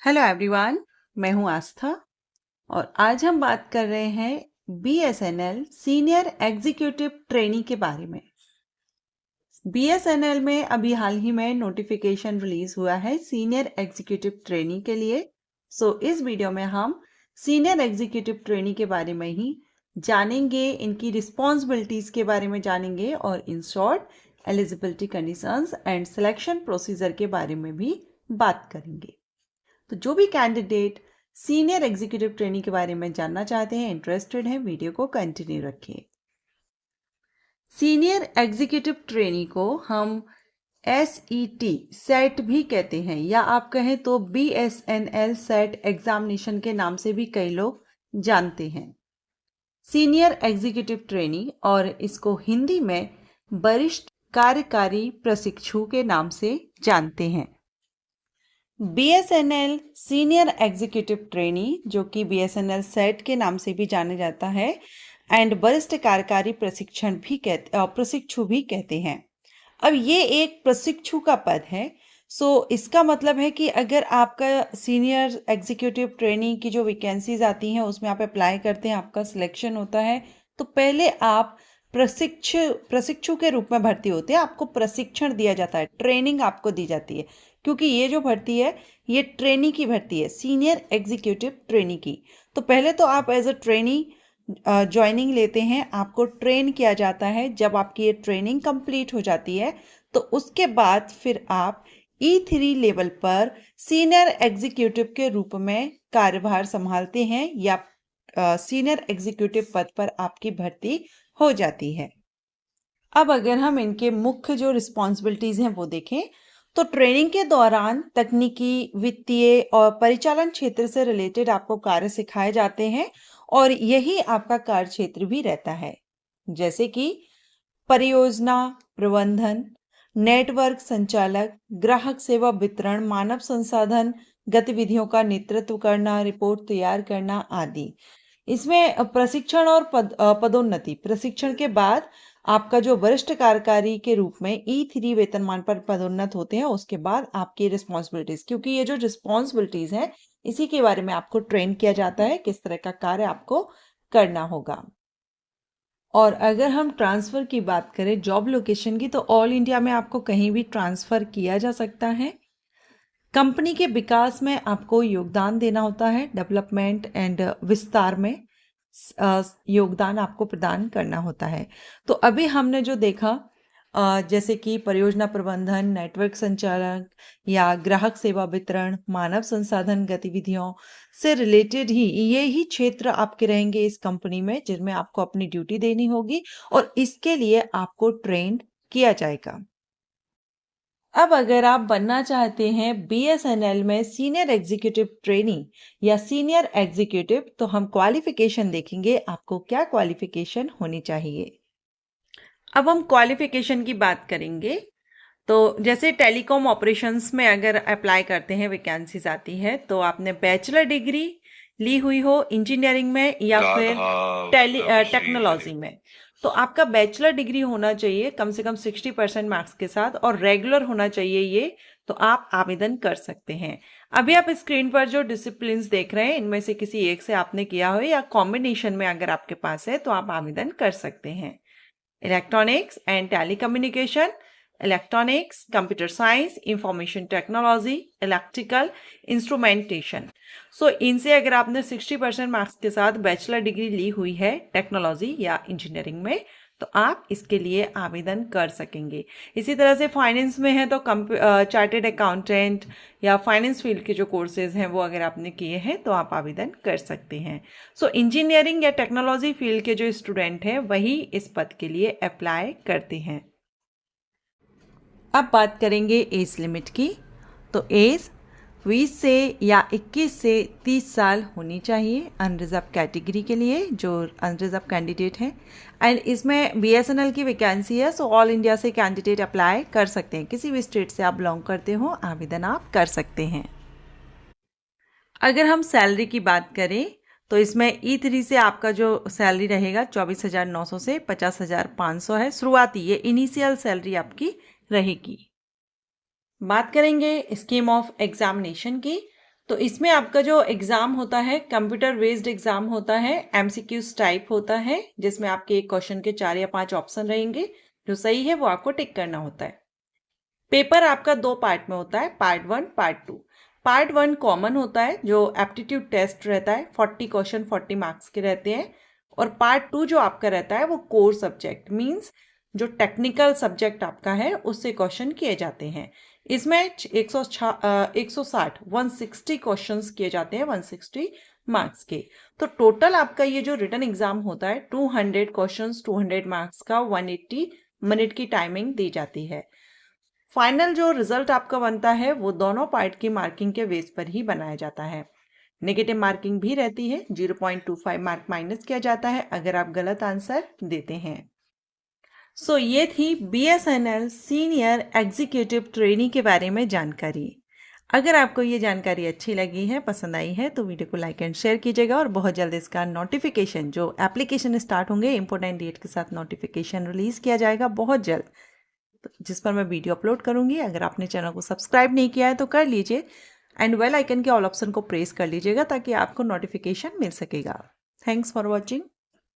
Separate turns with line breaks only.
Hello everyone, मैं हूं आस्था और आज हम बात कर रहे हैं बीएसएनएल सीनियर एग्जीक्यूटिव ट्रेनी के बारे में। बीएसएनएल में अभी हाल ही में नोटिफिकेशन रिलीज हुआ है सीनियर एग्जीक्यूटिव ट्रेनी के लिए। इस वीडियो में हम सीनियर एग्जीक्यूटिव ट्रेनी के बारे में ही जानेंगे, इनकी रिस्पॉन्सिबिलिटीज के बारे में जानेंगे और in short eligibility conditions and selection procedure के बारे में भी बात करेंगे। तो जो भी कैंडिडेट सीनियर एग्जीक्यूटिव ट्रेनी के बारे में जानना चाहते हैं, इंटरेस्टेड हैं, वीडियो को कंटिन्यू रखें। सीनियर एग्जीक्यूटिव ट्रेनी को हम SET सेट भी कहते हैं या आप कहें तो BSNL सेट एग्जामिनेशन के नाम से भी कई लोग जानते हैं। सीनियर एग्जीक्यूटिव ट्रेनी और इसको हिंदी में वरिष्ठ कार्यकारी प्रशिक्षु के नाम से जानते हैं। BSNL सीनियर एग्जीक्यूटिव ट्रेनी, जो कि BSNL सेट के नाम से भी जाना जाता है, एंड वरिष्ठ कार्यकारी प्रशिक्षु भी कहते हैं। अब ये एक प्रशिक्षु का पद है। इसका मतलब है कि अगर आपका सीनियर एग्जीक्यूटिव ट्रेनी की जो वैकेंसीज आती हैं उसमें आप अप्लाई करते हैं, आपका सिलेक्शन होता है, तो पहले आप प्रशिक्षु के रूप में भर्ती होते हैं। आपको प्रशिक्षण दिया जाता है, ट्रेनिंग आपको दी जाती है, क्योंकि ये जो भर्ती है ये ट्रेनी की भर्ती है, सीनियर एग्जीक्यूटिव ट्रेनी की। तो पहले तो आप एज अ ट्रेनी ज्वाइनिंग लेते हैं, आपको ट्रेन किया जाता है। जब आपकी ये ट्रेनिंग कंप्लीट हो जाती है तो उसके बाद फिर आप E3 लेवल पर सीनियर एग्जीक्यूटिव के रूप में कार्यभार संभालते हैं या सीनियर एग्जीक्यूटिव पद पर आपकी भर्ती हो जाती है। अब अगर हम इनके मुख्य जो रिस्पॉन्सिबिलिटीज हैं वो देखें तो ट्रेनिंग के दौरान तकनीकी, वित्तीय और परिचालन क्षेत्र से रिलेटेड आपको कार्य सिखाए जाते हैं और यही आपका कार्य क्षेत्र भी रहता है, जैसे कि परियोजना प्रबंधन, नेटवर्क संचालक, ग्राहक सेवा वितरण, मानव संसाधन गतिविधियों का नेतृत्व करना, रिपोर्ट तैयार करना आदि। इसमें प्रशिक्षण और पदोन्नति, प्रशिक्षण के बाद आपका जो वरिष्ठ कार्यकारी के रूप में E3 वेतनमान पर पदोन्नत होते हैं, उसके बाद आपकी रिस्पॉन्सिबिलिटीज, क्योंकि ये जो रिस्पॉन्सिबिलिटीज हैं इसी के बारे में आपको ट्रेन किया जाता है, किस तरह का कार्य आपको करना होगा। और अगर हम ट्रांसफर की बात करें जॉब लोकेशन की, तो ऑल इंडिया में आपको कहीं भी ट्रांसफर किया जा सकता है। कंपनी के विकास में आपको योगदान देना होता है, डेवलपमेंट एंड विस्तार में योगदान आपको प्रदान करना होता है। तो अभी हमने जो देखा जैसे कि परियोजना प्रबंधन, नेटवर्क संचालक या ग्राहक सेवा वितरण, मानव संसाधन गतिविधियों से रिलेटेड ही ये ही क्षेत्र आपके रहेंगे इस कंपनी में, जिनमें आपको अपनी ड्यूटी देनी होगी और इसके लिए आपको ट्रेन किया जाएगा। अब अगर आप बनना चाहते हैं BSNL में सीनियर एग्जीक्यूटिव ट्रेनी या सीनियर एग्जीक्यूटिव, तो हम क्वालिफिकेशन देखेंगे, आपको क्या क्वालिफिकेशन होनी चाहिए। अब हम क्वालिफिकेशन की बात करेंगे तो जैसे टेलीकॉम ऑपरेशंस में अगर अप्लाई करते हैं, वैकेंसीज आती है, तो आपने बैचलर डिग्री ली हुई हो इंजीनियरिंग में या फिर टेक्नोलॉजी में, तो आपका बैचलर डिग्री होना चाहिए कम से कम 60% मार्क्स के साथ और रेगुलर होना चाहिए ये, तो आप आवेदन कर सकते हैं। अभी आप स्क्रीन पर जो डिसिप्लिन्स देख रहे हैं इनमें से किसी एक से आपने किया हो या कॉम्बिनेशन में अगर आपके पास है तो आप आवेदन कर सकते हैं। Electronics and telecommunication, electronics, computer science, information technology, electrical instrumentation. इनसे अगर आपने 60% मार्क्स के साथ बैचलर डिग्री ली हुई है टेक्नोलॉजी या इंजीनियरिंग में, तो आप इसके लिए आवेदन कर सकेंगे। इसी तरह से फाइनेंस में है तो चार्टेड अकाउंटेंट या फाइनेंस फील्ड के जो कोर्सेज हैं वो अगर आपने किए हैं तो आप आवेदन कर सकते हैं। इंजीनियरिंग या टेक्नोलॉजी फील्ड के जो स्टूडेंट हैं वही इस पद के लिए अप्लाई करते हैं। अब बात करेंगे एज लिमिट की। तो एज 20 से या 21 से 30 साल होनी चाहिए अनरिजर्व कैटेगरी के लिए, जो अनरिजर्व कैंडिडेट हैं। एंड इसमें BSNL की वैकेंसी है, ऑल इंडिया से कैंडिडेट अप्लाई कर सकते हैं। किसी भी स्टेट से आप बिलोंग करते हो, आवेदन आप कर सकते हैं। अगर हम सैलरी की बात करें तो इसमें E3 से आपका जो सैलरी रहेगा 24,900 से 50,500 है शुरुआती, ये इनिशियल सैलरी आपकी रहेगी। बात करेंगे स्कीम ऑफ एग्जामिनेशन की। तो इसमें आपका जो एग्जाम होता है कंप्यूटर बेस्ड एग्जाम होता है, एमसीक्यूज टाइप होता है, जिसमें आपके एक क्वेश्चन के 4 या 5 ऑप्शन रहेंगे, जो सही है वो आपको टिक करना होता है। पेपर आपका 2 पार्ट में होता है, पार्ट 1 पार्ट 2। पार्ट 1 कॉमन होता है, जो एप्टीट्यूड टेस्ट रहता है, 40 क्वेश्चन 40 मार्क्स के रहते हैं। और पार्ट 2 जो आपका रहता है वो कोर सब्जेक्ट मींस जो टेक्निकल सब्जेक्ट आपका है उससे क्वेश्चन किए जाते हैं। इसमें 160 160 क्वेश्चंस किए जाते हैं, 160 मार्क्स के। तो टोटल आपका ये जो रिटन एग्जाम होता है 200 क्वेश्चंस 200 मार्क्स का 180 मिनट की टाइमिंग दी जाती है। फाइनल जो रिजल्ट आपका बनता है वो दोनों पार्ट की मार्किंग के बेस पर ही बनाया जाता है। नेगेटिव मार्किंग भी रहती है, 0.25 मार्क माइनस किया जाता है अगर आप गलत आंसर देते हैं। सो ये थी बीएसएनएल सीनियर एग्जीक्यूटिव ट्रेनी के बारे में जानकारी। अगर आपको ये जानकारी अच्छी लगी है, पसंद आई है, तो वीडियो को लाइक एंड शेयर कीजिएगा और बहुत जल्द इसका नोटिफिकेशन, जो एप्लीकेशन स्टार्ट होंगे इंपॉर्टेंट डेट के साथ नोटिफिकेशन रिलीज किया जाएगा बहुत जल्द, जिस पर मैं वीडियो अपलोड करूंगी। अगर आपने चैनल को सब्सक्राइब नहीं किया है तो कर लीजिए एंड बेल आइकन के ऑल ऑप्शन को प्रेस कर लीजिएगा ताकि आपको नोटिफिकेशन मिल सकेगा। Thanks for watching.